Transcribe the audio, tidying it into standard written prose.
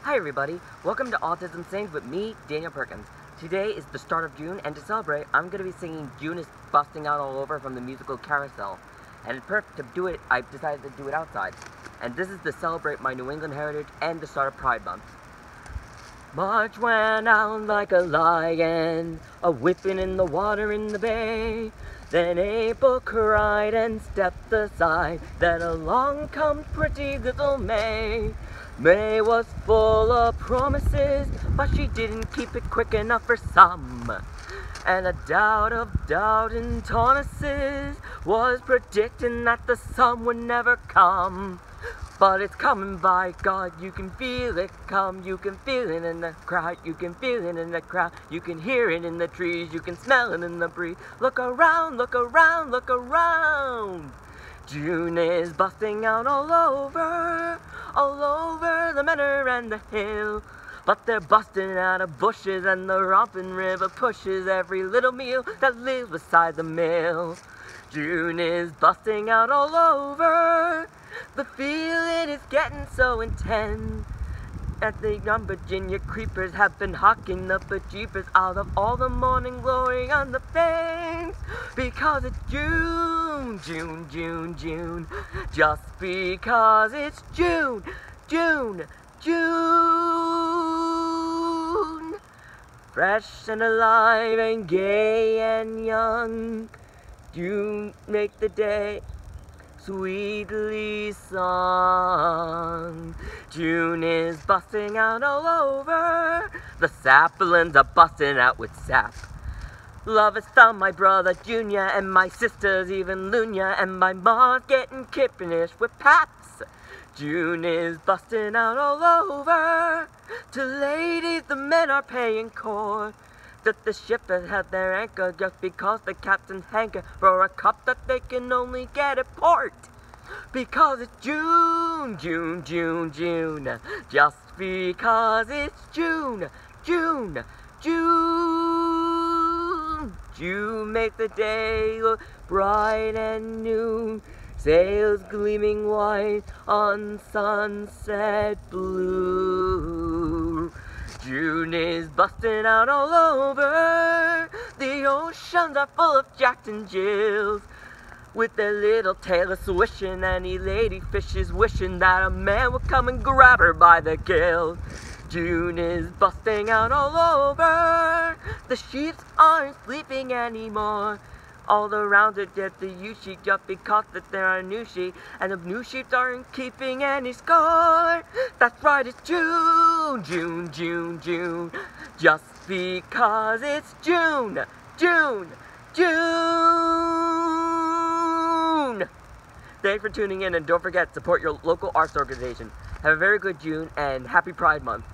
Hi everybody, welcome to Autism Sings with me, Daniel Perkins. Today is the start of June, and to celebrate, I'm going to be singing June is Busting Out All Over from the musical Carousel. And to do it, I've decided to do it outside. And this is to celebrate my New England heritage and the start of Pride Month. March went out like a lion, a-whipping in the water in the bay. Then April cried and stepped aside, then along comes pretty little May. May was full of promises, but she didn't keep it quick enough for some. And a doubt of doubt and Taunuses was predicting that the sun would never come. But it's coming, by God, you can feel it come. You can feel it in the crowd, you can feel it in the crowd. You can hear it in the trees, you can smell it in the breeze. Look around, look around, look around. June is busting out all over the manor and the hill. But they're busting out of bushes, and the romping river pushes every little meal that lives beside the mill. June is busting out all over. The feeling is getting so intense that the young Virginia creepers have been hawking the bejeepers out of all the morning glory on the fence. Because it's June, June, June, June. Just because it's June, June, June. Fresh and alive and gay and young, June make the day sweetly sung. June is busting out all over. The saplings are busting out with sap. Love has found my brother Junior, and my sisters even Lunya, and my mom's getting kippenish with paps. June is busting out all over. To ladies the men are paying court, that the ship has had their anchor just because the captain's hanker for a cup that they can only get at port. Because it's June, June, June, June. Just because it's June, June, June. June makes the day look bright and new. Sails gleaming white on sunset blue. June is busting out all over. The oceans are full of jacks and jills, with their little tails swishing. Any lady fish is wishing that a man would come and grab her by the gills. June is busting out all over. The sheep aren't sleeping anymore. All around it get the ewe sheep just because that there are new sheep, and the new sheep aren't keeping any score. That's right, it's June, June, June, June. Just because it's June, June, June. Thanks for tuning in, and don't forget, support your local arts organization. Have a very good June, and happy Pride Month.